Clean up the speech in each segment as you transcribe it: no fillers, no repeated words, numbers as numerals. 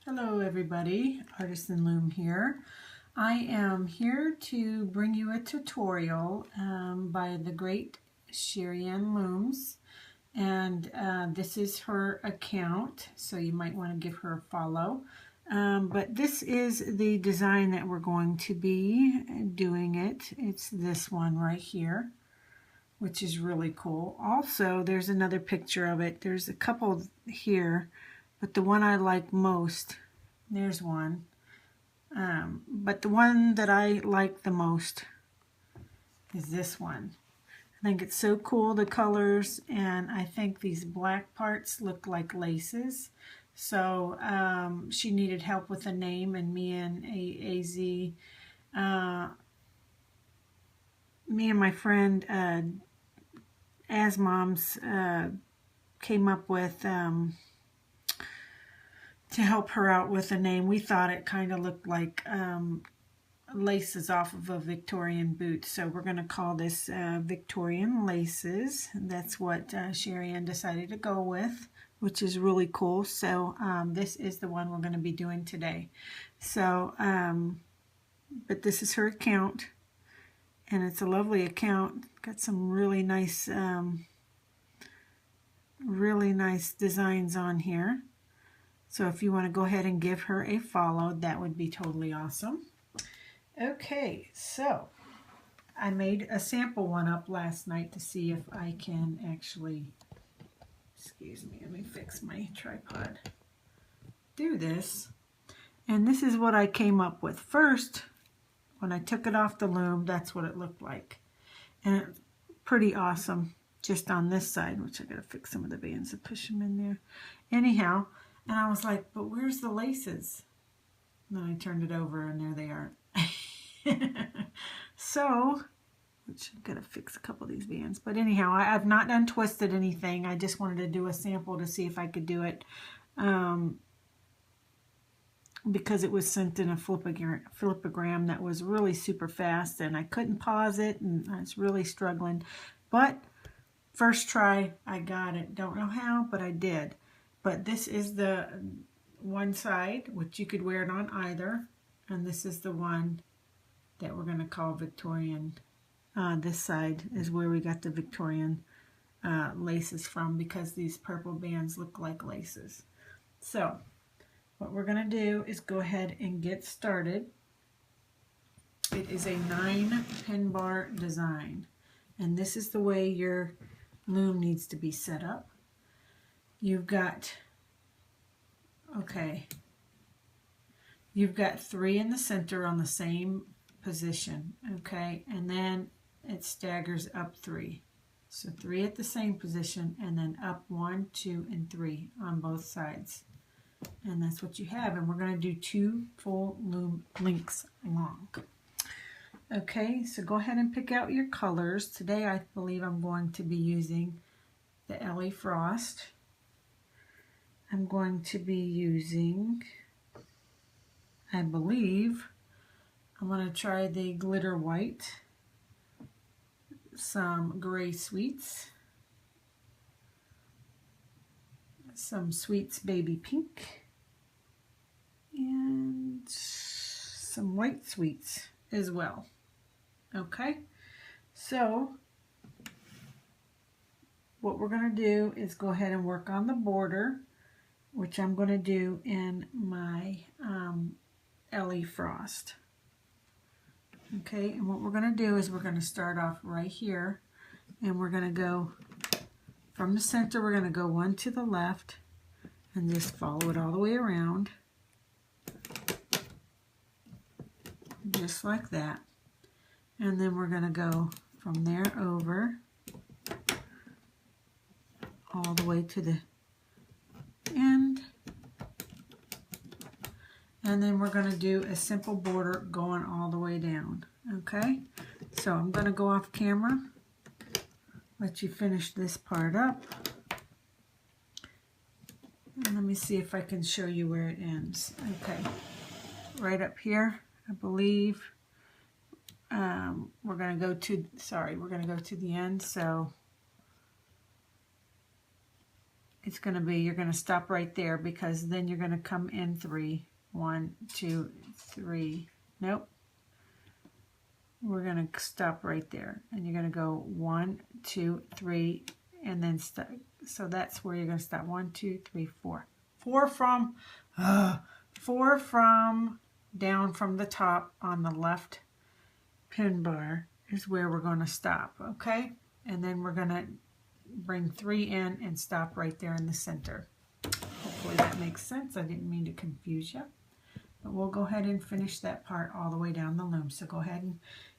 Hello everybody, Artisan Loom here. I am here to bring you a tutorial by the great Victorian Looms, and this is her account, so you might want to give her a follow. But this is the design that we're going to be doing it. It's this one right here, which is really cool. Also, there's another picture of it. There's a couple here, but the one I like most, there's one. But the one that I like the most is this one. I think it's so cool, the colors, and I think these black parts look like laces. So she needed help with a name, and me and my friend As Moms came up with to help her out with a name. We thought it kind of looked like laces off of a Victorian boot, so we're going to call this Victorian Laces. And that's what Sherry Ann decided to go with, which is really cool. So this is the one we're going to be doing today. So but this is her account, and it's a lovely account. Got some really nice designs on here. So if you want to go ahead and give her a follow, that would be totally awesome. Okay, so I made a sample one up last night to see if I can actually, excuse me, let me fix my tripod, do this. And this is what I came up with. First, when I took it off the loom, that's what it looked like. And it's pretty awesome just on this side, which I gotta fix some of the bands to push them in there. Anyhow, and I was like, but where's the laces? And then I turned it over and there they are. So, which I've got to fix a couple of these bands. But anyhow, I've not untwisted anything. I just wanted to do a sample to see if I could do it. Because it was sent in a flipogram that was really super fast, and I couldn't pause it, and I was really struggling. But first try, I got it. Don't know how, but I did. But this is the one side, which you could wear it on either. And this is the one that we're going to call Victorian. This side is where we got the Victorian laces from, because these purple bands look like laces. So what we're going to do is go ahead and get started. It is a 9-pin bar design. And this is the way your loom needs to be set up. You've got, you've got 3 in the center on the same position, okay, and then it staggers up 3. So 3 at the same position, and then up 1, 2, and 3 on both sides. And that's what you have, and we're going to do 2 full loom lengths long. Okay, so go ahead and pick out your colors. Today I believe I'm going to be using the Ellie Frost. I'm going to be using, I believe, I'm going to try the glitter white, some gray sweets, some sweets baby pink, and some white sweets as well. Okay, so what we're going to do is go ahead and work on the border, which I'm going to do in my Ellie Frost. Okay, and what we're going to do is we're going to start off right here, and we're going to go from the center, we're going to go 1 to the left, and just follow it all the way around, just like that. And then we're going to go from there over all the way to the end, and then we're going to do a simple border going all the way down. Okay, so I'm going to go off camera, let you finish this part up, and let me see if I can show you where it ends. Okay, right up here, I believe. We're going to go to the end, so it's going to be, you're going to stop right there, because then you're going to come in 3. 1, 2, 3. Nope. We're going to stop right there, and you're going to go 1, 2, 3, and then stop. So that's where you're going to stop. 1, 2, 3, 4. 4 from down from the top on the left pin bar is where we're going to stop, okay? And then we're going to bring 3 in and stop right there in the center. Hopefully that makes sense. I didn't mean to confuse you. But we'll go ahead and finish that part all the way down the loom. So go ahead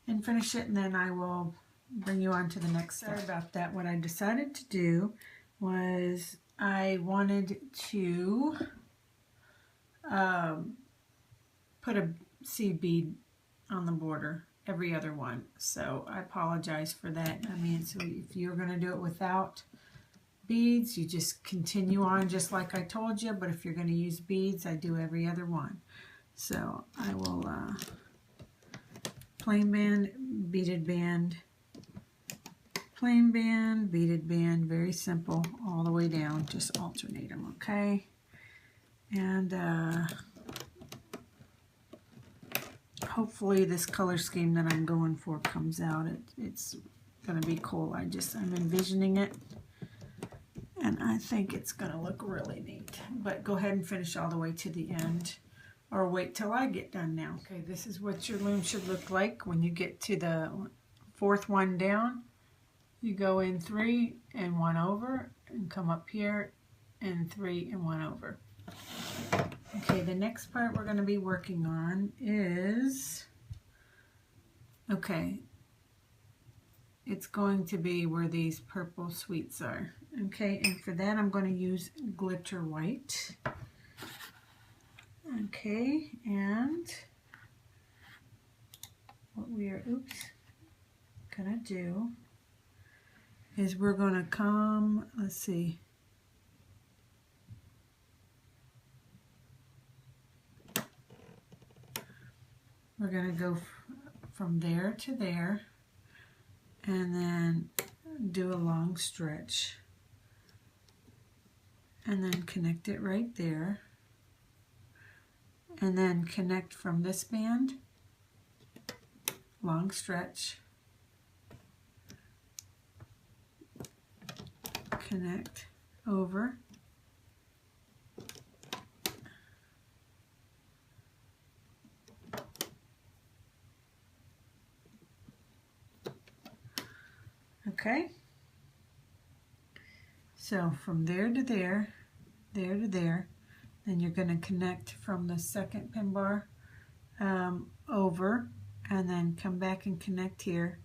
and finish it, and then I will bring you on to the next step. Sorry about that. What I decided to do was I wanted to put a seed bead on the border, every other one. So I apologize for that. I mean, so if you're going to do it without beads, you just continue on just like I told you. But if you're going to use beads, I do every other one. So I will plain band, beaded band, plain band, beaded band, very simple all the way down. Just alternate them, okay? And hopefully this color scheme that I'm going for comes out. It's going to be cool. I'm envisioning it, and I think it's going to look really neat. But go ahead and finish all the way to the end, or wait till I get done now. Okay, this is what your loom should look like when you get to the 4th one down. You go in 3 and 1 over, and come up here and 3 and 1 over. Okay, the next part we're going to be working on is, okay, it's going to be where these purple sweets are. Okay, and for that I'm going to use glitter white. Okay, and what we are, gonna do is we're gonna come, let's see, we're gonna go from there to there, and then do a long stretch, and then connect it right there. And then connect from this band, long stretch, connect over, okay? So from there to there, there to there, then you're going to connect from the 2nd pin bar over, and then come back and connect here,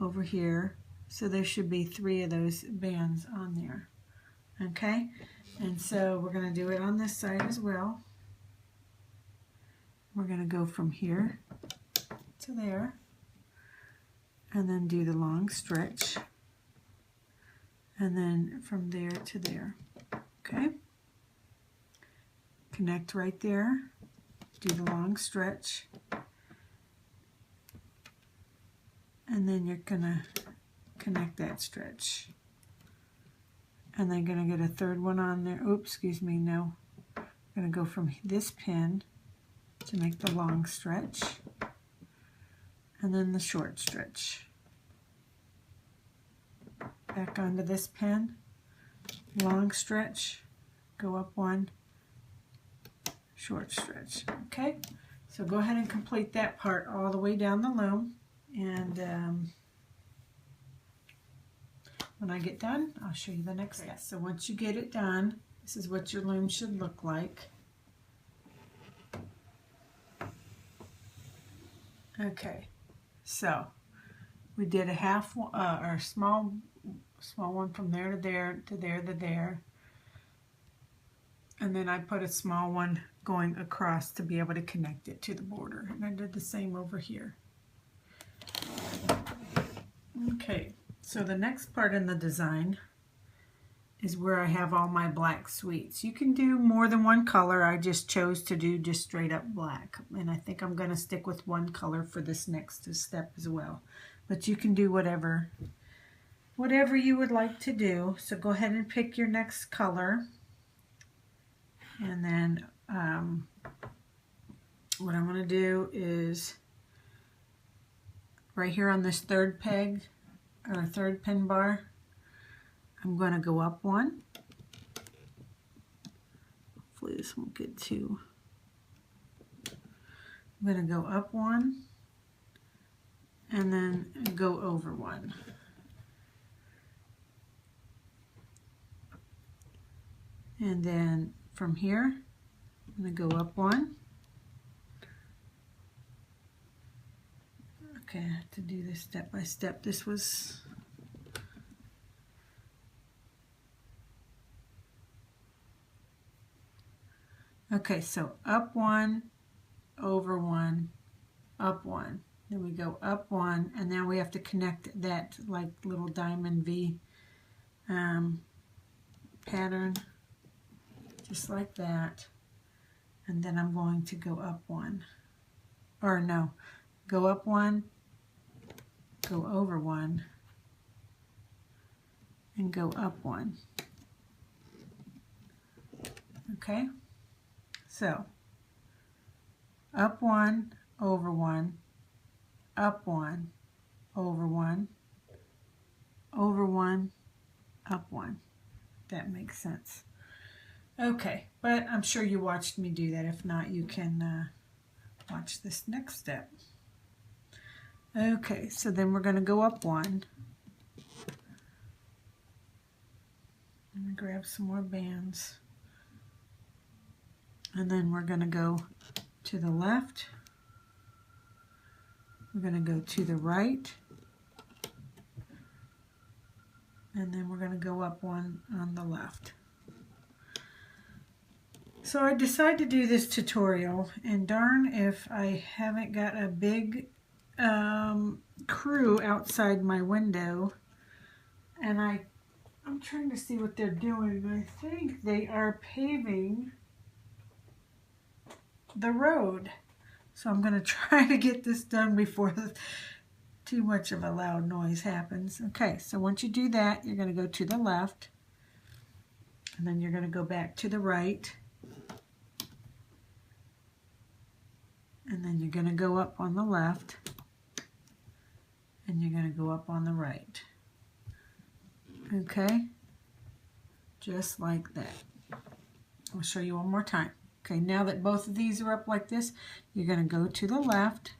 over here. So there should be 3 of those bands on there. Okay? And so we're going to do it on this side as well. We're going to go from here to there, and then do the long stretch, and then from there to there. Okay? Connect right there, do the long stretch, and then you're gonna connect that stretch, and then gonna get a 3rd one on there. Oops, excuse me, no. I'm gonna go from this pin to make the long stretch, and then the short stretch. Back onto this pin, long stretch, go up 1, short stretch. Okay, so go ahead and complete that part all the way down the loom, and when I get done, I'll show you the next step. So once you get it done, this is what your loom should look like. Okay, so we did a half or small one from there to there to there to there, and then I put a small one going across to be able to connect it to the border, and I did the same over here. Okay, so the next part in the design is where I have all my black sweets. You can do more than one color. I just chose to do just straight up black, and I think I'm going to stick with one color for this next step as well, but you can do whatever whatever you would like to do. So go ahead and pick your next color. And then what I'm going to do is right here on this third peg or third pin bar, I'm going to go up one. Hopefully this won't get too... I'm going to go up one and then go over one. And then from here, I'm going to go up one. Okay, I have to do this step by step. This was... Okay, so up one, over one, up one. Then we go up one, and now we have to connect that like little diamond V pattern, just like that. And then I'm going to go up one, or no, go up one, go over one, and go up one. Okay, so up one, over one, up one, over one, over one, up one. That makes sense. Okay, but I'm sure you watched me do that. If not, you can watch this next step. Okay, so then we're going to go up one. I'm going to grab some more bands. And then we're going to go to the left. We're going to go to the right. And then we're going to go up one on the left. So I decided to do this tutorial, and darn if I haven't got a big crew outside my window. And I'm trying to see what they're doing. I think they are paving the road. So I'm going to try to get this done before too much of a loud noise happens. Okay, so once you do that, you're going to go to the left, and then you're going to go back to the right, and then you're going to go up on the left, and you're going to go up on the right. Okay, just like that. I'll show you one more time. Okay, now that both of these are up like this, you're going to go to the left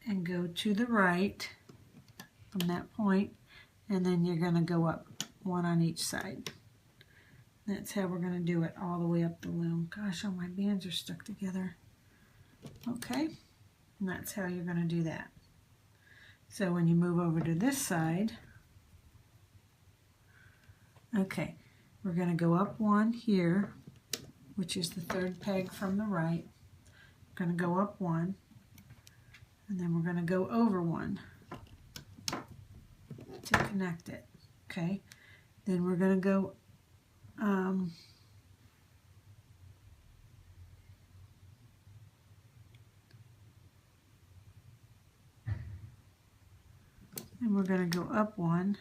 and go to the right from that point, and then you're going to go up one on each side. That's how we're going to do it all the way up the loom. Gosh, all my bands are stuck together. Okay, and that's how you're going to do that. So when you move over to this side, okay, we're going to go up one here, which is the third peg from the right. We're going to go up one, and then we're going to go over one to connect it. Okay, then we're going to go and we're going to go up one.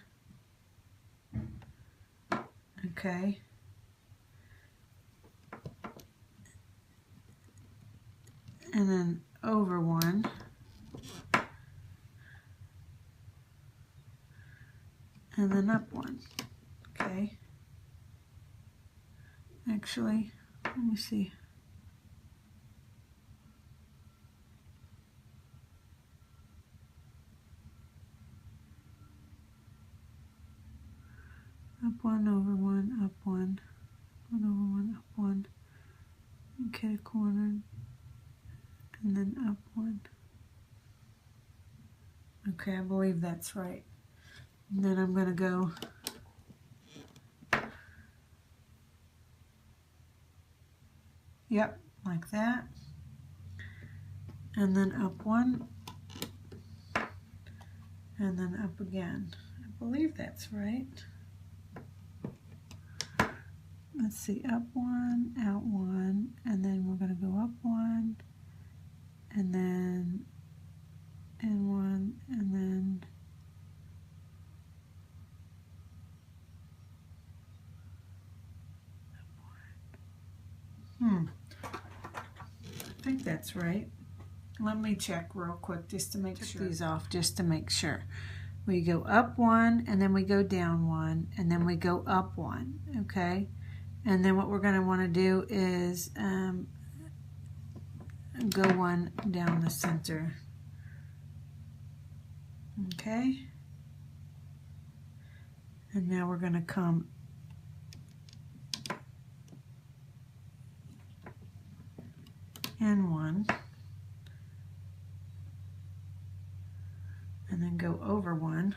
Okay, and then over one, and then up one. Okay, actually, let me see. Up one, over one, up one, over one, up one, and cut a corner, and then up one. Okay, I believe that's right. And then I'm going to go yep, like that, and then up one, and then up again. I believe that's right. Let's see, up one, out one, and then we're going to go up one, and then and one, and then I think that's right. Let me check real quick just to make sure. These off just to make sure. We go up one, and then we go down one, and then we go up one, okay? And then what we're going to want to do is go one down the center, okay? And now we're going to come in one, and then go over one,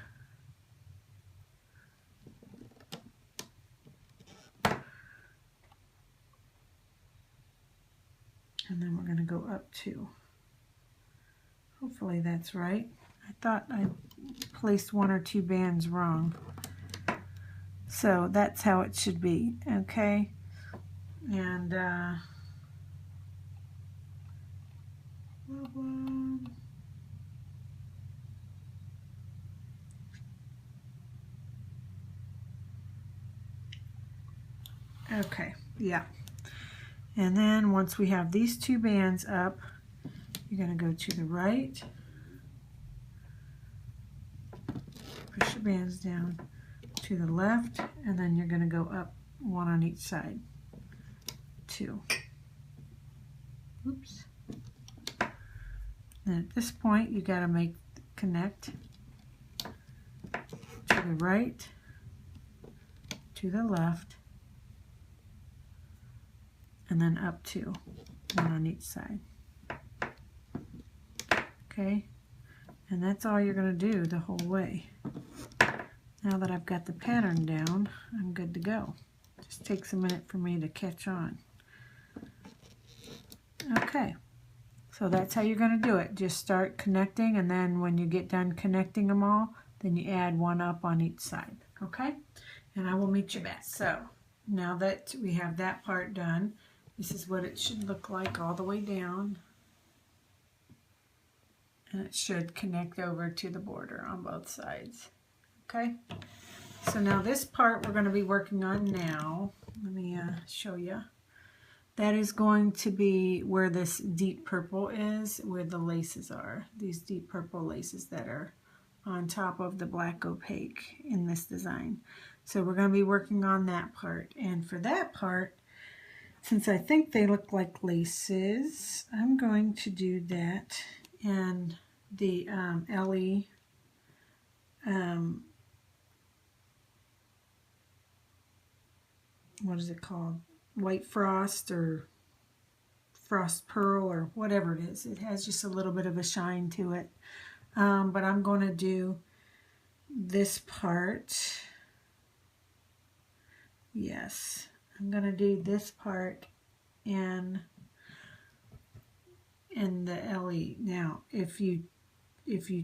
and then we're going to go up two. Hopefully that's right. I thought I placed one or two bands wrong. So that's how it should be, okay? And okay, yeah. And then once we have these two bands up, you're going to go to the right, push your bands down to the left, and then you're going to go up one on each side. Two. Oops. Then at this point, you got to connect to the right, to the left, and then up two, one on each side. Okay, and that's all you're going to do the whole way. Now that I've got the pattern down, I'm good to go. Just takes a minute for me to catch on. Okay, so that's how you're going to do it. Just start connecting, and then when you get done connecting them all, then you add one up on each side. Okay, and I will meet you back. So now that we have that part done, this is what it should look like all the way down. And it should connect over to the border on both sides. Okay, so now this part we're going to be working on now. Let me show you. That is going to be where this deep purple is, where the laces are. These deep purple laces that are on top of the black opaque in this design. So we're going to be working on that part. And for that part, since I think they look like laces, I'm going to do that in the LE what is it called? White Frost or Frost Pearl or whatever it is. It has just a little bit of a shine to it. But I'm going to do this part. Yes, I'm going to do this part in the LE. Now, if you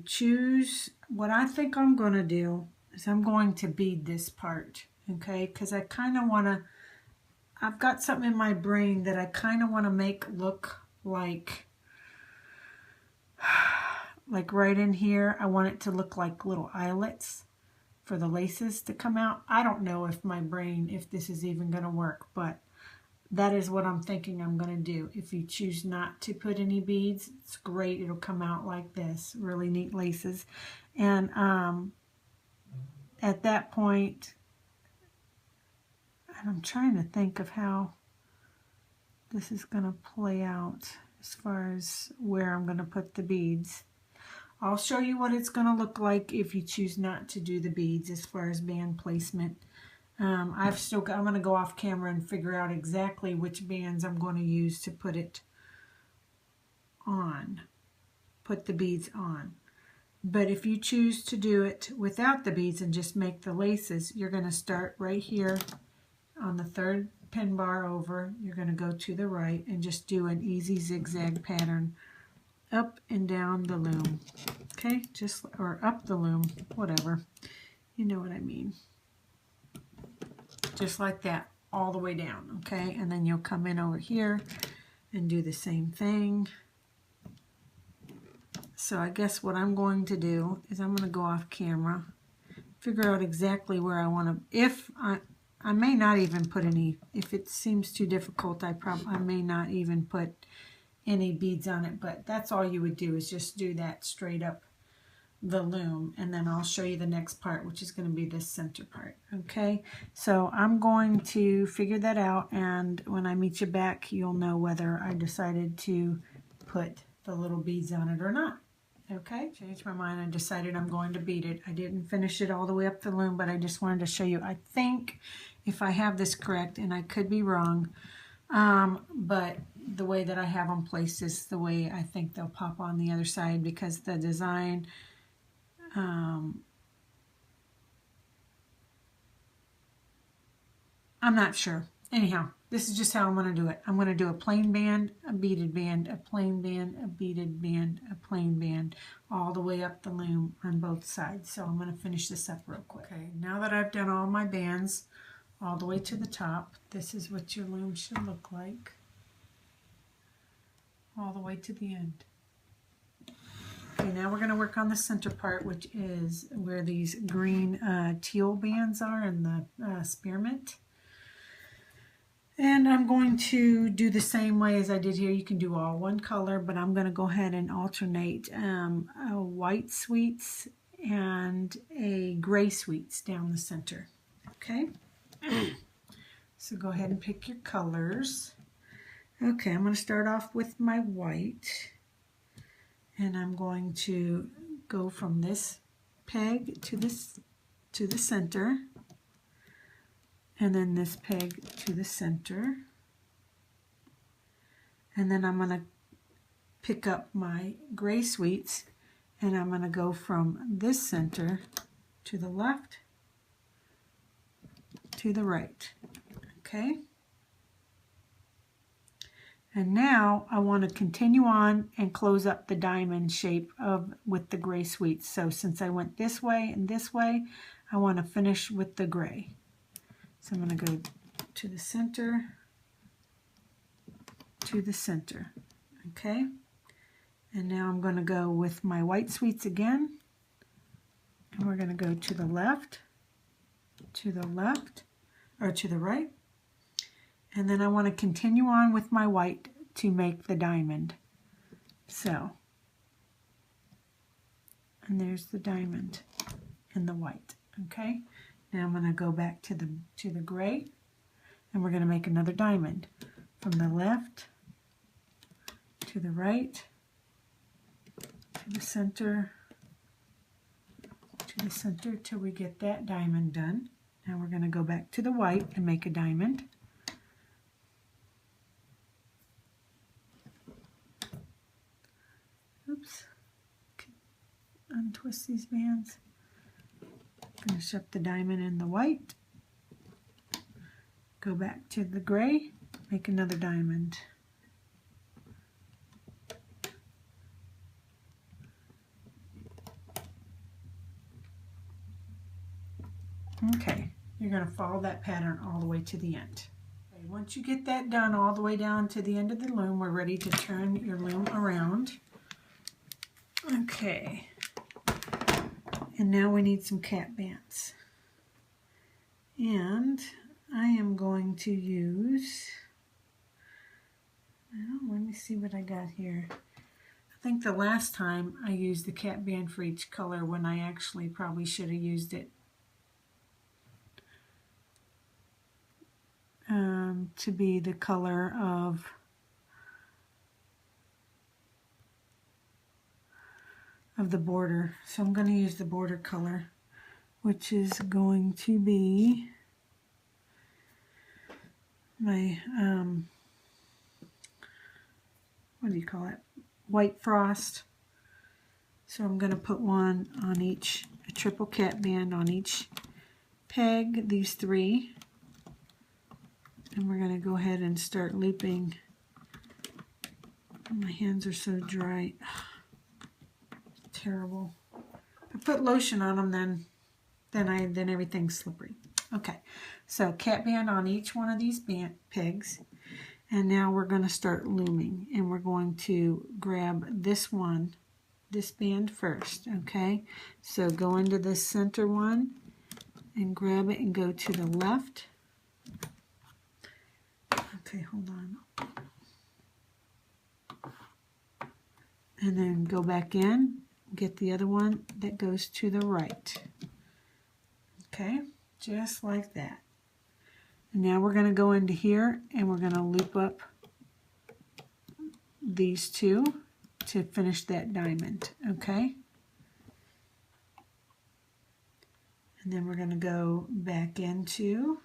choose, what I think I'm going to do is I'm going to bead this part, okay? Because I kind of want to, I've got something in my brain that I kind of want to make look like right in here, I want it to look like little eyelets for the laces to come out. I don't know if my brain, if this is even going to work, but that is what I'm thinking I'm going to do. If you choose not to put any beads, it's great. It'll come out like this. Really neat laces. And at that point, I'm trying to think of how this is going to play out as far as where I'm going to put the beads. I'll show you what it's going to look like if you choose not to do the beads as far as band placement. I'm going to go off camera and figure out exactly which bands I'm going to use to put it on, put the beads on. But if you choose to do it without the beads and just make the laces, you're going to start right here on the third pin bar over. You're going to go to the right and just do an easy zigzag pattern up and down the loom. Okay, or up the loom, whatever. You know what I mean. Just like that, all the way down, okay? And then you'll come in over here and do the same thing. So I guess what I'm going to do is I'm going to go off camera, figure out exactly where I want to, if I may not even put any, if it seems too difficult, I may not even put any beads on it, but that's all you would do, is just do that straight up the loom, and then I'll show you the next part, which is going to be this center part. Okay, so I'm going to figure that out, and when I meet you back, you'll know whether I decided to put the little beads on it or not. Okay, changed my mind and decided I'm going to bead it. I didn't finish it all the way up the loom, but I just wanted to show you. I think, if I have this correct, and I could be wrong, but the way that I have them placed is the way I think they'll pop on the other side, because the design, I'm not sure. Anyhow, this is just how I'm going to do it. I'm going to do a plain band, a beaded band, a plain band, a beaded band, a plain band, all the way up the loom on both sides. So I'm going to finish this up real quick. Okay, now that I've done all my bands all the way to the top, this is what your loom should look like, all the way to the end. Okay, now we're going to work on the center part, which is where these green teal bands are in the spearmint. And I'm going to do the same way as I did here. You can do all one color, but I'm going to go ahead and alternate a white sweets and a gray sweets down the center. Okay, so go ahead and pick your colors. Okay, I'm going to start off with my white, and I'm going to go from this peg to the center, and then this peg to the center, and then I'm going to pick up my gray sweets, and I'm going to go from this center to the left to the right. Okay, and now I want to continue on and close up the diamond shape with the gray sweets. So since I went this way and this way, I want to finish with the gray. So I'm going to go to the center, okay? And now I'm going to go with my white sweets again, and we're going to go to the left, or to the right, and then I want to continue on with my white to make the diamond. So, and there's the diamond in the white, okay? Now I'm going to go back to the gray, and we're going to make another diamond from the left to the right to the center till we get that diamond done. Now we're going to go back to the white and make a diamond. Oops. Untwist these bands. Finish up the diamond in the white, go back to the gray, make another diamond. Okay, you're going to follow that pattern all the way to the end. Okay, once you get that done all the way down to the end of the loom, we're ready to turn your loom around. Okay. And now we need some cap bands. And I am going to use, well, let me see what I got here. I think the last time I used the cap band for each color, when I actually probably should have used it to be the color of the border. So I'm going to use the border color, which is going to be my what do you call it, white frost. So I'm going to put one on each, a triple cap band on each peg, these three, and we're going to go ahead and start looping. My hands are so dry. Terrible. If I put lotion on them, then everything's slippery. Okay, so cap band on each one of these pegs, and now we're going to start looming, and we're going to grab this one this band first, okay? So go into this center one and grab it and go to the left. Okay, hold on. And then go back in, get the other one that goes to the right. Okay, just like that. And now we're going to go into here and we're going to loop up these two to finish that diamond, okay? And then we're going to go back into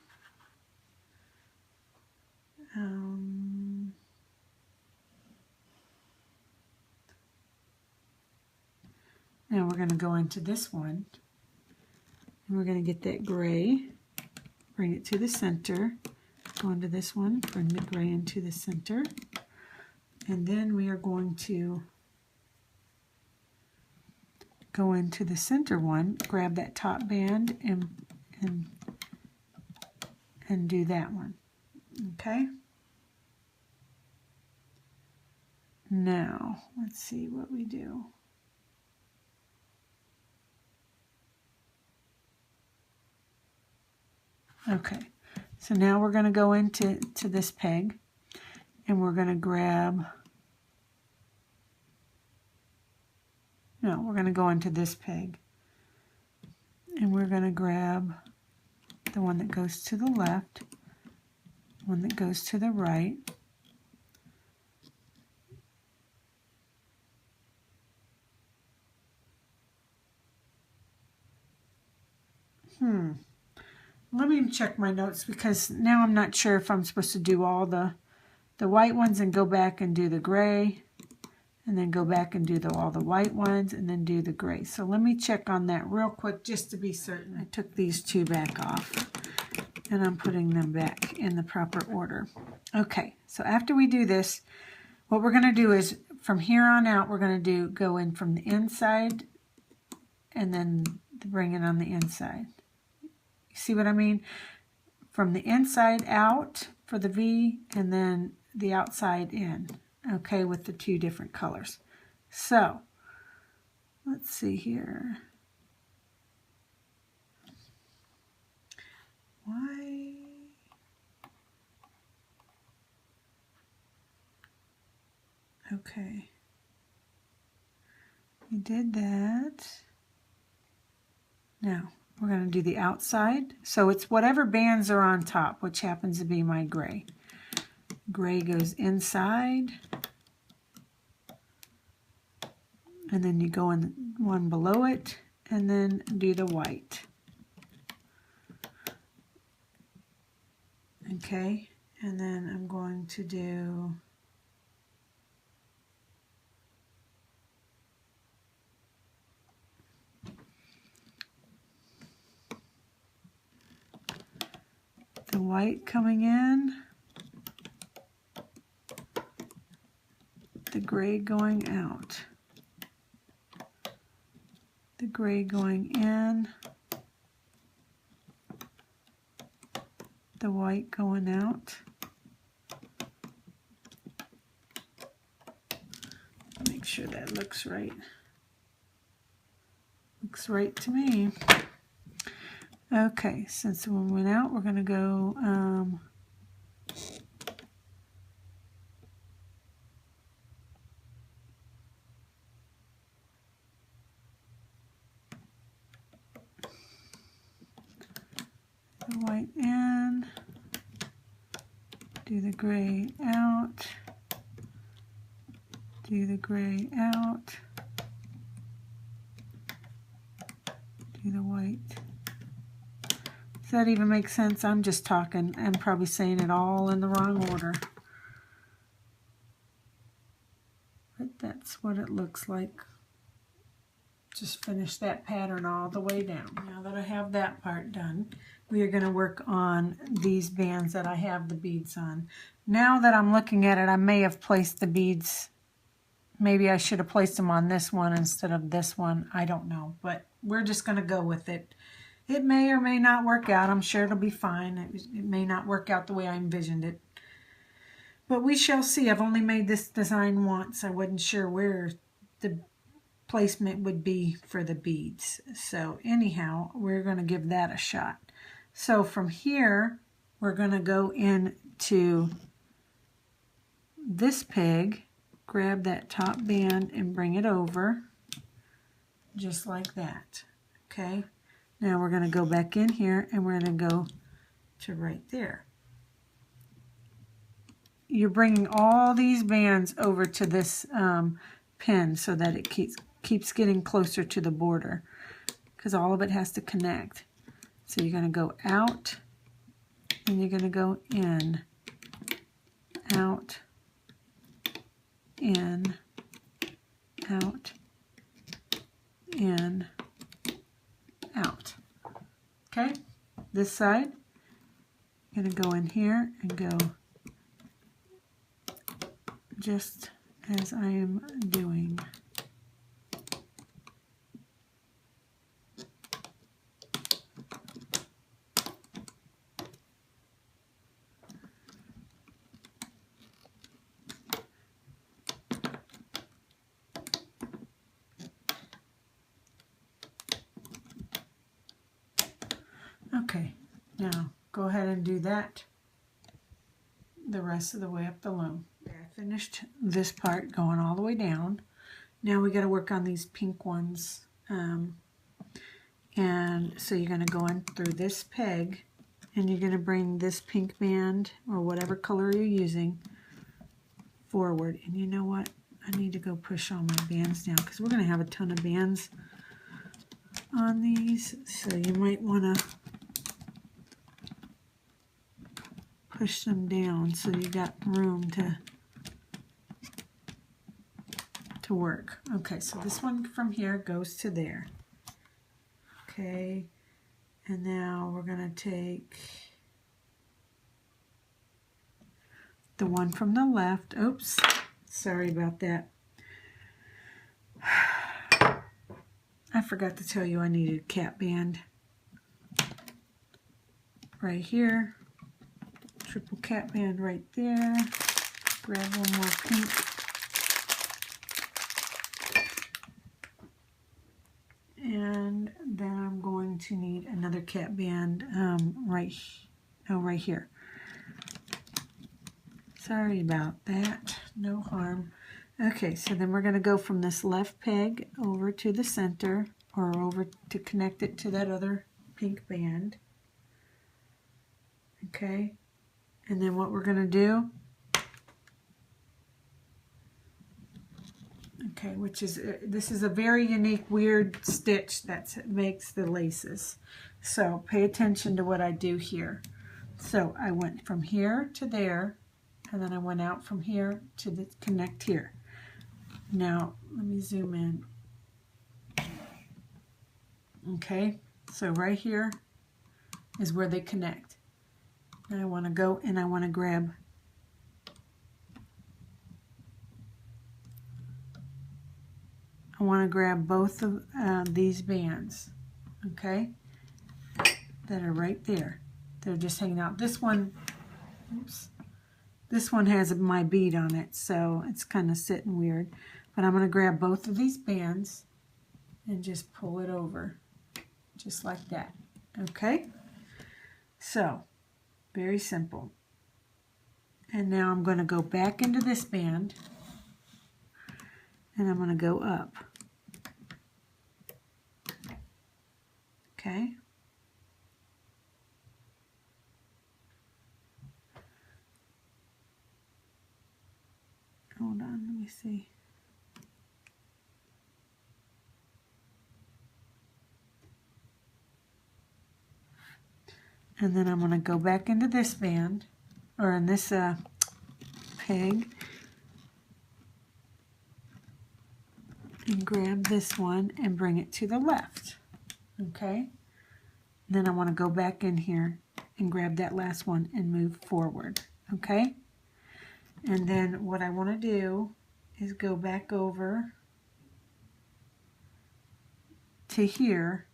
now we're going to go into this one and we're going to get that gray, bring it to the center, go into this one, bring the gray into the center, and then we are going to go into the center one, grab that top band and do that one. Okay? Now, let's see what we do. Okay, so now we're going to go into this peg and we're going to grab, no, we're going to go into this peg and we're going to grab the one that goes to the left, one that goes to the right, let me check my notes because now I'm not sure if I'm supposed to do all the white ones and go back and do the gray and then go back and do all the white ones and then do the gray. So let me check on that real quick just to be certain. I took these two back off and I'm putting them back in the proper order. Okay, so after we do this, what we're going to do is from here on out we're going to go in from the inside and then bring it on the inside. You see what I mean? From the inside out for the V and then the outside in, okay, with the two different colors. So, let's see here. Why? Okay. We did that. Now, we're going to do the outside. So it's whatever bands are on top, which happens to be my gray. Gray goes inside. And then you go in one below it and then do the white. Okay, and then I'm going to do the white coming in, the gray going out, the gray going in, the white going out. Make sure that looks right. Looks right to me. Okay, since one went out, we're going to go the white in, do the gray out, do the gray out, do the white. Does that even make sense? I'm just talking. I'm probably saying it all in the wrong order. But that's what it looks like. Just finish that pattern all the way down. Now that I have that part done, we are going to work on these bands that I have the beads on. Now that I'm looking at it, I may have placed the beads. Maybe I should have placed them on this one instead of this one. I don't know, but we're just going to go with it. It may or may not work out. I'm sure it'll be fine. It may not work out the way I envisioned it. But we shall see. I've only made this design once. I wasn't sure where the placement would be for the beads. So anyhow, we're going to give that a shot. So from here, we're going to go into this peg, grab that top band and bring it over, just like that. Okay, now we're going to go back in here and we're going to go to right there. You're bringing all these bands over to this pin so that it keeps getting closer to the border, because all of it has to connect. So you're going to go out and you're going to go in, out, in, out, in, out. Okay, this side, I'm going to go in here and go just as I am doing. Okay, now go ahead and do that the rest of the way up the loom. I finished this part going all the way down. Now we got to work on these pink ones. And so you're going to go in through this peg and you're going to bring this pink band or whatever color you're using forward. And you know what? I need to go push all my bands down because we're going to have a ton of bands on these. So you might want to push them down so you got room to work. Okay, so this one from here goes to there. Okay, and now we're going to take the one from the left. Oops, sorry about that. I forgot to tell you I needed a cap band. Right here. Triple cap band right there. Grab one more pink. And then I'm going to need another cap band right here. Sorry about that. No harm. Okay, so then we're going to go from this left peg over to the center, or over to connect it to that other pink band. Okay, and then what we're going to do, okay, which is, this is a very unique, weird stitch that makes the laces. So pay attention to what I do here. So I went from here to there, and then I went out from here to the connect here. Now let me zoom in. Okay, so right here is where they connect. And I want to go and I want to grab both of these bands, okay, that are right there. They're just hanging out. This one, oops, this one has my bead on it, so it's kind of sitting weird. But I'm going to grab both of these bands and just pull it over, just like that. Okay? So, very simple. And now I'm going to go back into this band, and I'm going to go up. Okay? Hold on, let me see. And then I'm going to go back into this band, or in this peg, and grab this one and bring it to the left. Okay? Then I want to go back in here and grab that last one and move forward. Okay? And then what I want to do is go back over to here.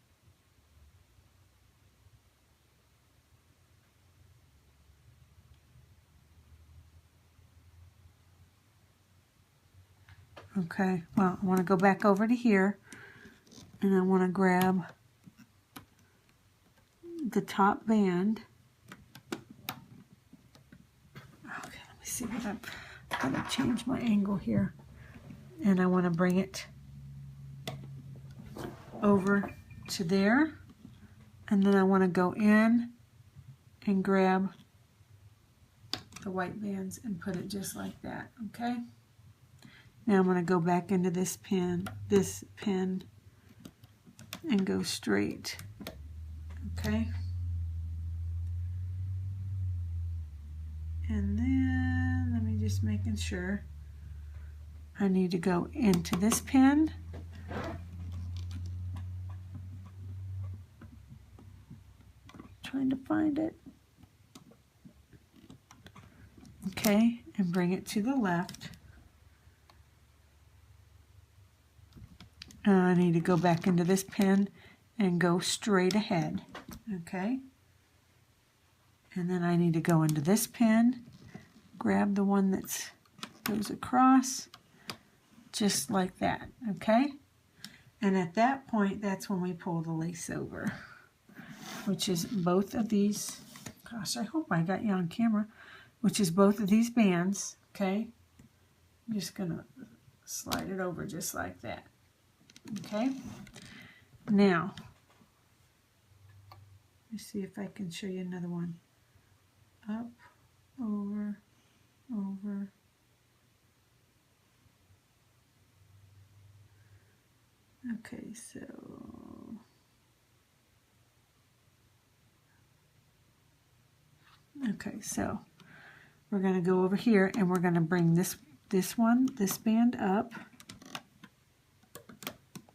Okay, well, I want to go back over to here, and I want to grab the top band. Okay, let me see what I'm going to change my angle here. And I want to bring it over to there. And then I want to go in and grab the white bands and put it just like that, okay? Now I'm going to go back into this pin, and go straight, okay? And then, let me just making sure, I need to go into this pin, trying to find it, okay, and bring it to the left. I need to go back into this pin and go straight ahead, okay? And then I need to go into this pin, grab the one that goes across, just like that, okay? And at that point, that's when we pull the lace over, which is both of these, gosh, I hope I got you on camera, which is both of these bands, okay? I'm just gonna slide it over just like that, okay? Now, let me see if I can show you another one. Up, over, over. Okay, so we're going to go over here and we're going to bring this band up.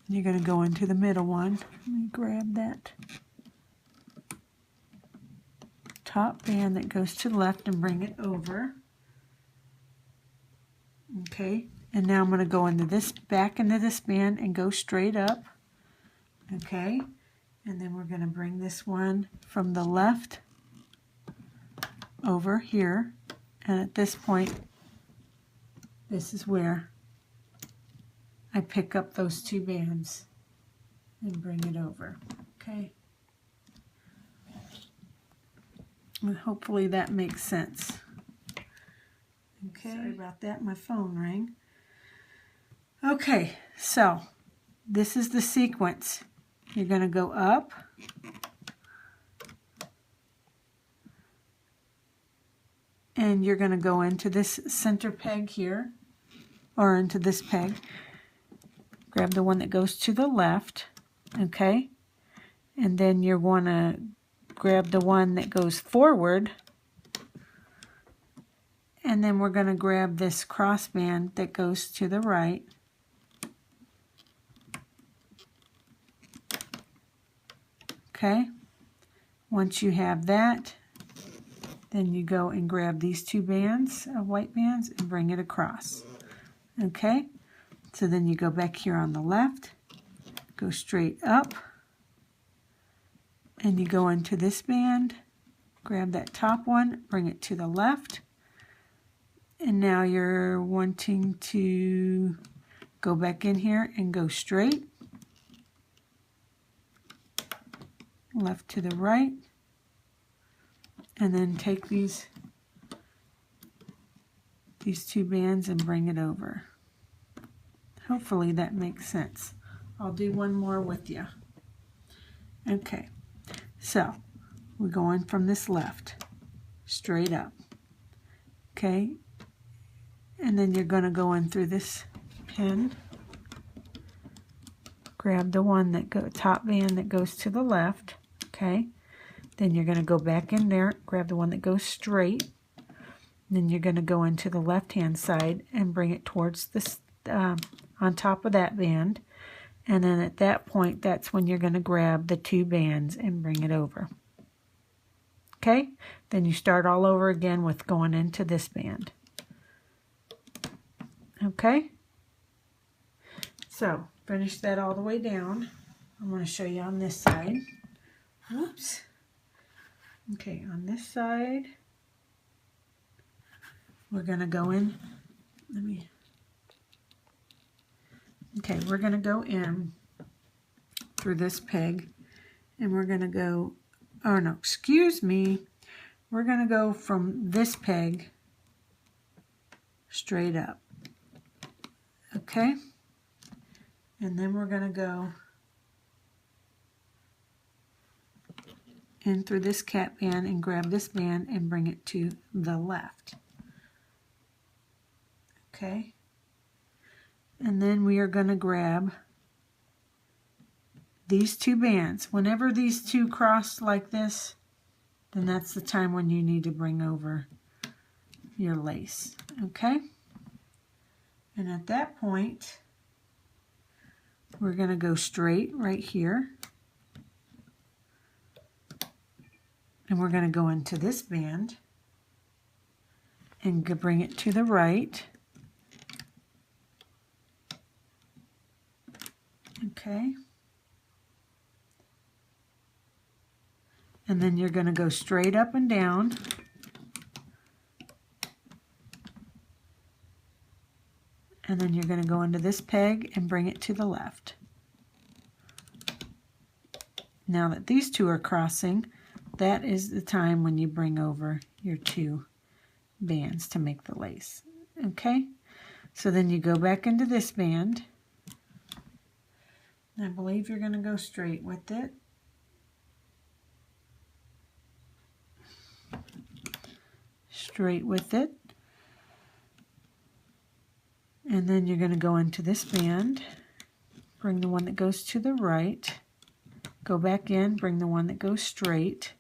You're going to go into the middle one. Let me grab that top band that goes to the left and bring it over. Okay, and now I'm going to go into this, back into this band and go straight up. Okay, and then we're going to bring this one from the left over here. And at this point, this is where I pick up those two bands and bring it over. Okay. And hopefully that makes sense. Okay. Sorry about that, my phone rang. Okay, so this is the sequence. You're going to go up, and you're going to go into this center peg here, or into this peg. Grab the one that goes to the left, okay? And then you're going to grab the one that goes forward, and then we're going to grab this crossband that goes to the right. Okay? Once you have that, then you go and grab these two bands, white bands, and bring it across. Okay? So then you go back here on the left, go straight up, and you go into this band, grab that top one, bring it to the left, and now you're wanting to go back in here and go straight, left to the right, and then take these two bands and bring it over. Hopefully that makes sense. I'll do one more with you. Okay, so we're going from this left, straight up. Okay, and then you're going to go in through this pin, grab the one that top band that goes to the left. Okay, then you're going to go back in there, grab the one that goes straight, and then you're going to go into the left hand side and bring it towards this on top of that band, and then at that point, that's when you're going to grab the two bands and bring it over. Okay, then you start all over again with going into this band. Okay, so finish that all the way down. I'm going to show you on this side. Whoops. Okay, on this side, we're going to go in. Okay, we're going to go in through this peg, and we're going to go, oh no, excuse me, we're going to go from this peg straight up. Okay, and then we're going to go in through this cap band and grab this band and bring it to the left. Okay, and then we are going to grab these two bands. Whenever these two cross like this, then that's the time when you need to bring over your lace. Okay, and at that point we're going to go straight right here, and we're going to go into this band and bring it to the right. Okay, and then you're going to go straight up and down, and then you're going to go into this peg and bring it to the left. Now that these two are crossing, that is the time when you bring over your two bands to make the lace. Okay, so then you go back into this band. I believe you're going to go straight with it. Straight with it. And then you're going to go into this band, bring the one that goes to the right, go back in, bring the one that goes straight,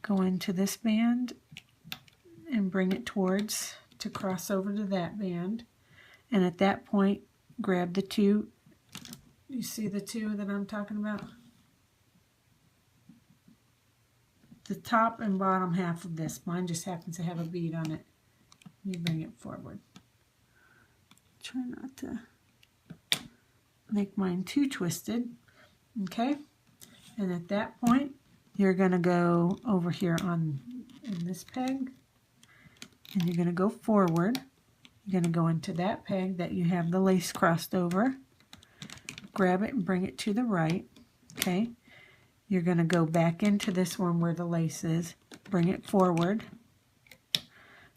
go into this band and bring it towards to cross over to that band. And at that point, grab the two. You see the two that I'm talking about? The top and bottom half of this. Mine just happens to have a bead on it. You bring it forward. Try not to make mine too twisted. Okay? And at that point, you're going to go over here in this peg, and you're going to go forward. You're going to go into that peg that you have the lace crossed over. Grab it and bring it to the right. Okay, you're going to go back into this one where the lace is, bring it forward.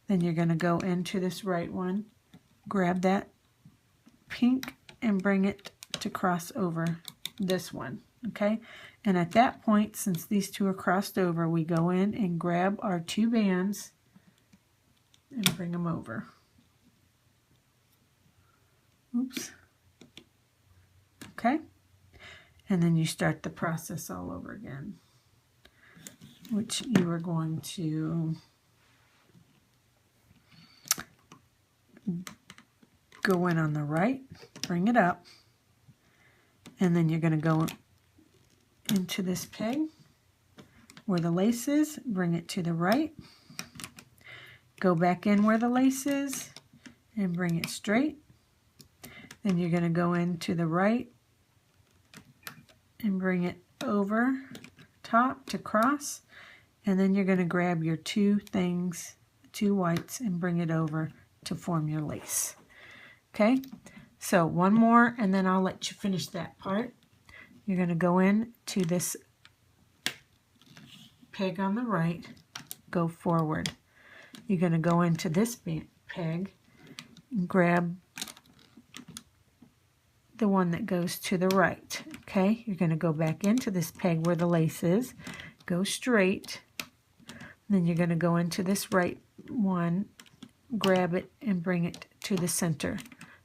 Then you're going to go into this right one, grab that pink and bring it to cross over this one. Okay, and at that point, since these two are crossed over, we go in and grab our two bands and bring them over. Oops. Okay, and then you start the process all over again, which you are going to go in on the right, bring it up, and then you're going to go into this peg where the lace is, bring it to the right, go back in where the lace is, and bring it straight. Then you're going to go into the right and bring it over top to cross, and then you're going to grab your two things, two whites, and bring it over to form your lace. Okay, so one more and then I'll let you finish that part. You're going to go in to this peg on the right, go forward. You're going to go into this peg and grab the one that goes to the right. Okay, you're going to go back into this peg where the lace is, go straight, then you're going to go into this right one, grab it and bring it to the center.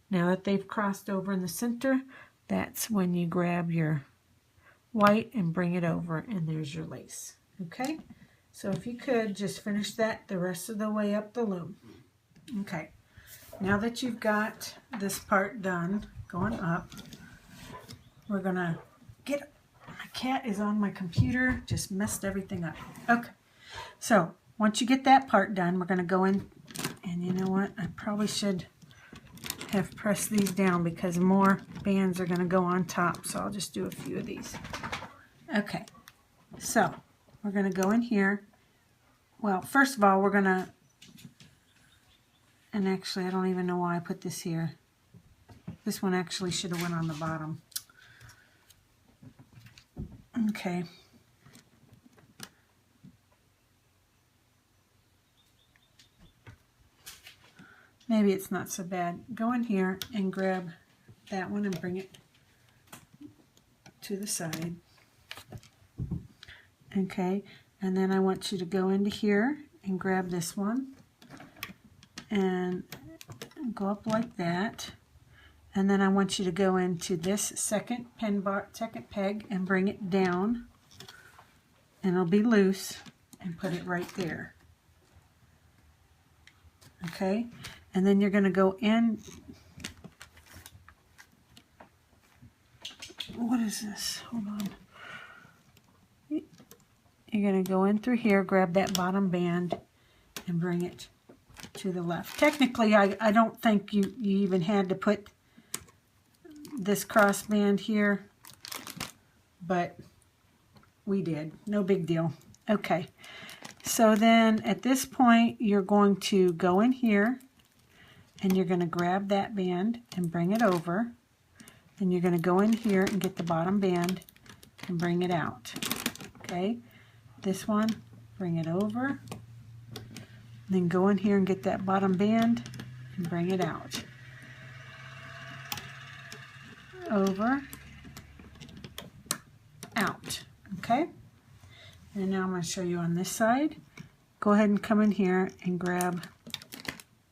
Now that they've crossed over in the center, that's when you grab your white and bring it over, and there's your lace. Okay, so if you could just finish that the rest of the way up the loom. Okay, now that you've got this part done going up, we're gonna get, my cat is on my computer, just messed everything up. Okay, so once you get that part done, we're gonna go in, and you know what, I probably should have pressed these down because more bands are gonna go on top, so I'll just do a few of these. Okay, so we're gonna go in here. Well, first of all, we're gonna, and actually I don't even know why I put this here. This one actually should have went on the bottom. Okay. Maybe it's not so bad. Go in here and grab that one and bring it to the side. Okay, and then I want you to go into here and grab this one and go up like that. And then I want you to go into this second peg and bring it down, and it'll be loose, and put it right there. Okay, and then you're going to go in. What is this? Hold on. You're going to go in through here, grab that bottom band, and bring it to the left. Technically, I don't think you even had to put this cross band here, but we did. No big deal. Okay, so then at this point, you're going to go in here, and you're going to grab that band and bring it over, and you're going to go in here and get the bottom band and bring it out. Okay, this one, bring it over, then go in here and get that bottom band and bring it out. Over, out. Okay, and now I'm going to show you on this side. Go ahead and come in here and grab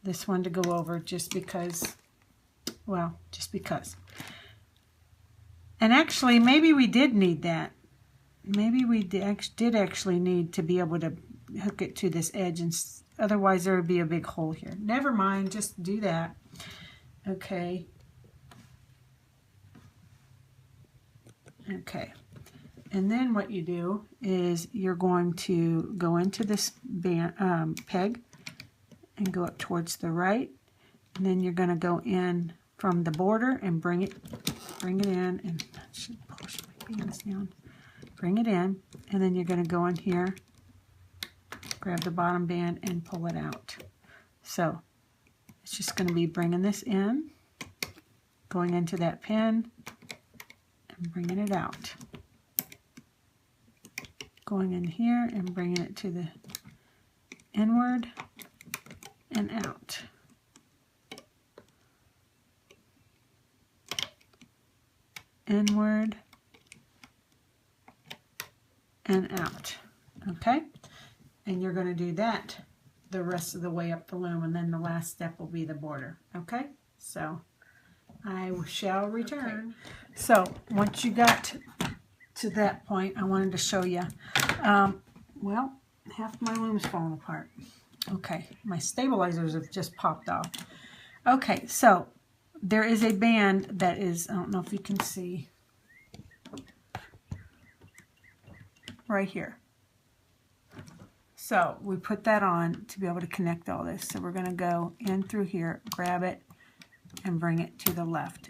this one to go over, just because, well, just because. And actually, maybe we did need that. Maybe we did actually need to be able to hook it to this edge, and otherwise there would be a big hole here. Never mind, just do that. Okay. Okay. And then what you do is you're going to go into this band, peg and go up towards the right, and then you're going to go in from the border and bring it in, and I should push my bands down. Bring it in, and then you're going to go in here, grab the bottom band and pull it out. So it's just going to be bringing this in, going into that pin and bringing it out, going in here and bringing it to the inward and out. Inward and out. Okay, and you're going to do that the rest of the way up the loom, and then the last step will be the border. Okay, so I shall return. Okay. So once you got to that point, I wanted to show you, well, half my loom's falling apart. Okay, my stabilizers have just popped off. Okay, so there is a band that is, I don't know if you can see, right here. So we put that on to be able to connect all this. So we're going to go in through here, grab it, and bring it to the left,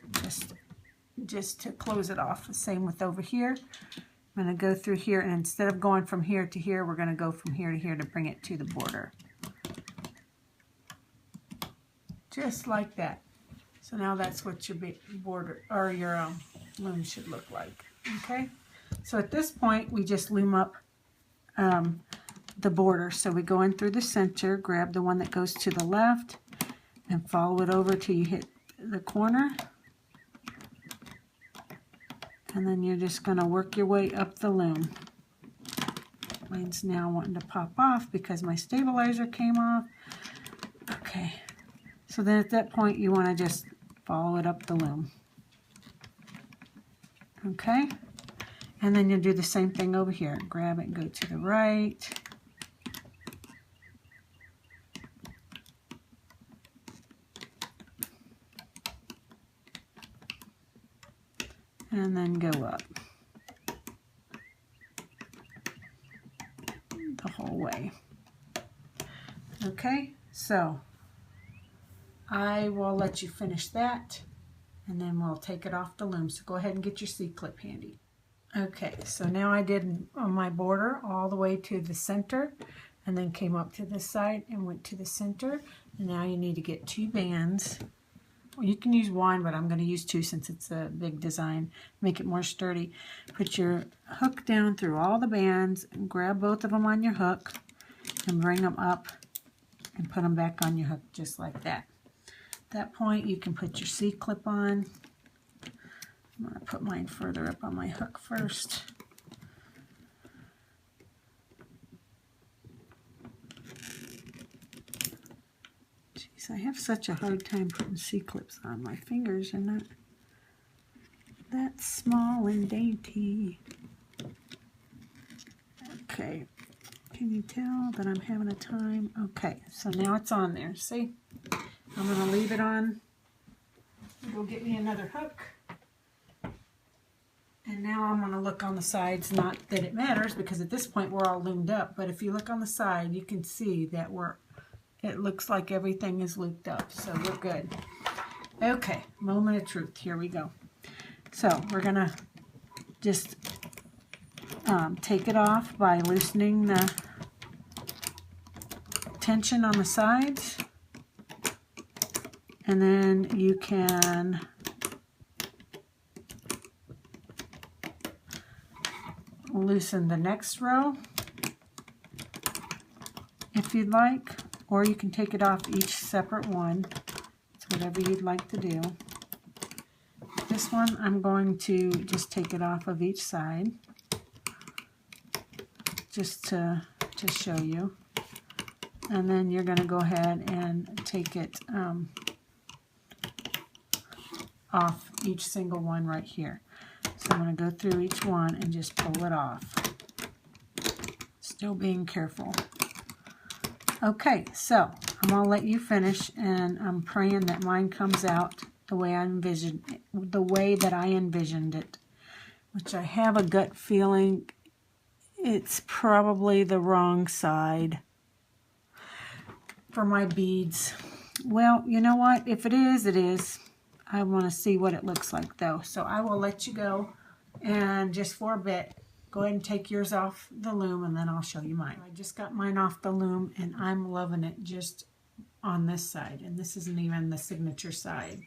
just to close it off. The same with over here. I'm going to go through here, and instead of going from here to here, we're going to go from here to here to bring it to the border. Just like that. So now that's what your border or your loom should look like. Okay. So at this point, we just loom up the border. So we go in through the center, grab the one that goes to the left, and follow it over till you hit the corner. And then you're just going to work your way up the loom. Mine's now wanting to pop off because my stabilizer came off. Okay. So then at that point, you want to just follow it up the loom. Okay. And then you'll do the same thing over here. Grab it and go to the right. And then go up the whole way. Okay, so I will let you finish that, and then we'll take it off the loom. So go ahead and get your C-clip handy. Okay, so now I did on my border all the way to the center, and then came up to this side and went to the center. And now you need to get 2 bands You can use one, but I'm going to use two since it's a big design. Make it more sturdy. Put your hook down through all the bands and grab both of them on your hook and bring them up and put them back on your hook just like that. At that point, you can put your C-clip on. I'm going to put mine further up on my hook first. Jeez, I have such a hard time putting C-clips on. My fingers are not that small and dainty. Okay, can you tell that I'm having a time? Okay, so now it's on there. See? I'm going to leave it on. Go get me another hook. And now I'm going to look on the sides. Not that it matters because at this point we're all loomed up. But if you look on the side, you can see that it looks like everything is looped up. So we're good. Okay, moment of truth. Here we go. So we're going to just take it off by loosening the tension on the sides. And then you can loosen the next row if you'd like, or you can take it off each separate one. It's whatever you'd like to do. This one I'm going to just take it off of each side just to show you, and then you're going to go ahead and take it off each single one right here. So I'm going to go through each one and just pull it off. Still being careful. Okay, so I'm going to let you finish, and I'm praying that mine comes out the way that I envisioned it, which I have a gut feeling it's probably the wrong side for my beads. Well, you know what? If it is, it is. I want to see what it looks like though. So I will let you go, and just for a bit, go ahead and take yours off the loom and then I'll show you mine. I just got mine off the loom and I'm loving it just on this side, and this isn't even the signature side.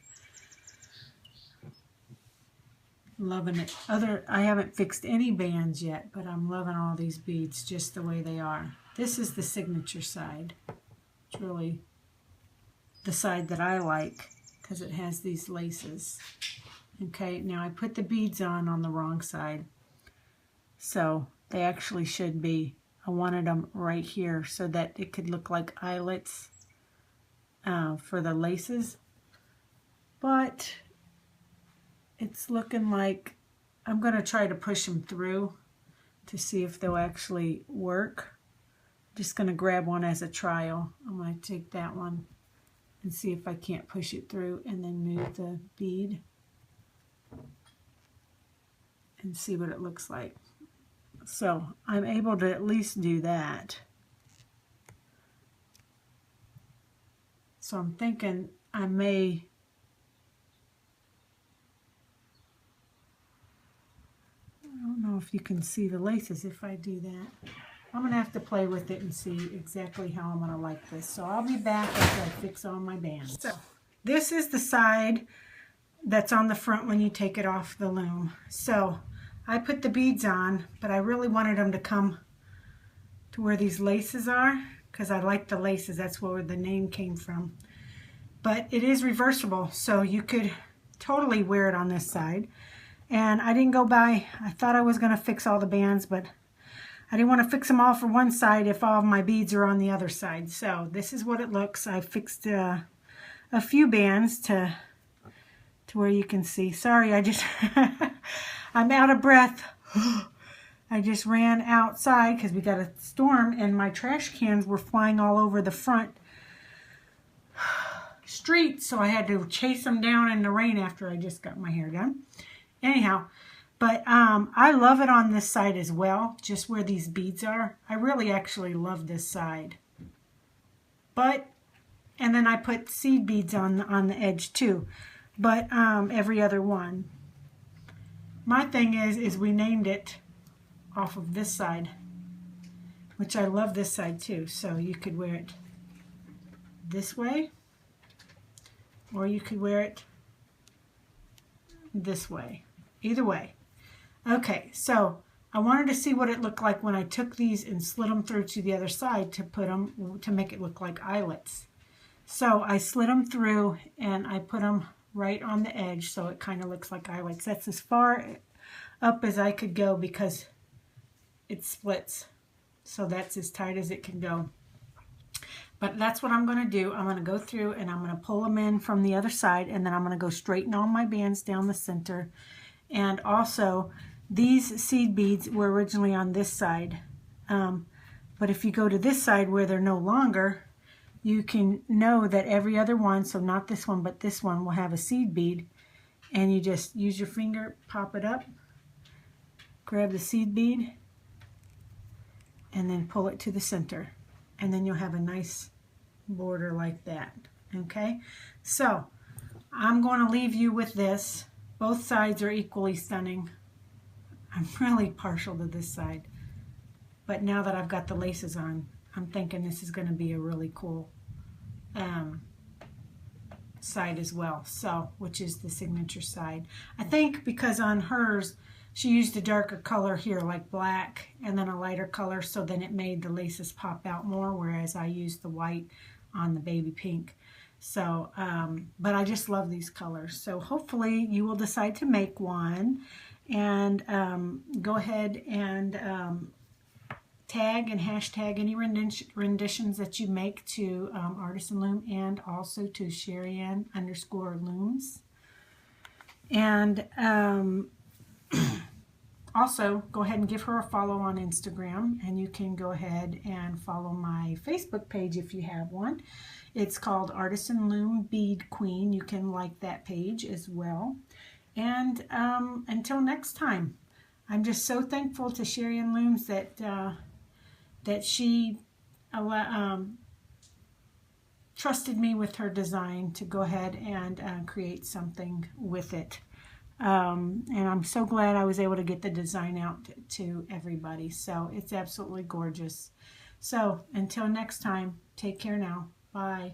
Loving it. I haven't fixed any bands yet, but I'm loving all these beads just the way they are. This is the signature side. It's really the side that I like, because it has these laces. Okay, now I put the beads on the wrong side. So they actually should be, I wanted them right here so that it could look like eyelets for the laces. But it's looking like I'm going to try to push them through to see if they'll actually work. Just going to grab one as a trial. I'm going to take that one and see if I can't push it through, and then move the bead and see what it looks like. So I'm able to at least do that. So I'm thinking I don't know if you can see the laces if I do that. I'm going to have to play with it and see exactly how I'm going to like this. So I'll be back after I fix all my bands. So this is the side that's on the front when you take it off the loom. So I put the beads on, but I really wanted them to come to where these laces are, because I like the laces. That's where the name came from. But it is reversible, so you could totally wear it on this side. And I didn't go by, I thought I was going to fix all the bands, but I didn't want to fix them all for one side if all of my beads are on the other side. So this is what it looks. I fixed a few bands to where you can see. Sorry, I just, I'm out of breath. I just ran outside because we got a storm and my trash cans were flying all over the front street. So I had to chase them down in the rain after I just got my hair done. Anyhow, but I love it on this side as well, just where these beads are. I really actually love this side. And then I put seed beads on the edge too, but every other one. My thing is we named it off of this side, which I love this side too. So you could wear it this way, or you could wear it this way. Either way. Okay, so I wanted to see what it looked like when I took these and slid them through to the other side to put them, to make it look like eyelets. So I slid them through and I put them right on the edge so it kind of looks like eyelets. That's as far up as I could go because it splits. So that's as tight as it can go. But that's what I'm going to do. I'm going to go through and I'm going to pull them in from the other side, and then I'm going to go straighten all my bands down the center. And also, these seed beads were originally on this side. But if you go to this side where they're no longer, you can know that every other one, so not this one, but this one will have a seed bead. And you just use your finger, pop it up, grab the seed bead, and then pull it to the center. And then you'll have a nice border like that. Okay, so I'm going to leave you with this. Both sides are equally stunning. I'm really partial to this side, but now that I've got the laces on, I'm thinking this is going to be a really cool side as well. So, which is the signature side. I think because on hers, she used a darker color here, like black, and then a lighter color, so then it made the laces pop out more, whereas I used the white on the baby pink. So, but I just love these colors. So hopefully you will decide to make one, and go ahead and tag and hashtag any renditions that you make to Artisan Loom, and also to Sherry_Looms. And also, go ahead and give her a follow on Instagram, and you can go ahead and follow my Facebook page if you have one. It's called Artisan Loom Bead Queen. You can like that page as well. And until next time, I'm just so thankful to Sherry Looms that that she trusted me with her design to go ahead and create something with it. And I'm so glad I was able to get the design out to everybody. So it's absolutely gorgeous. So until next time, take care now. Bye.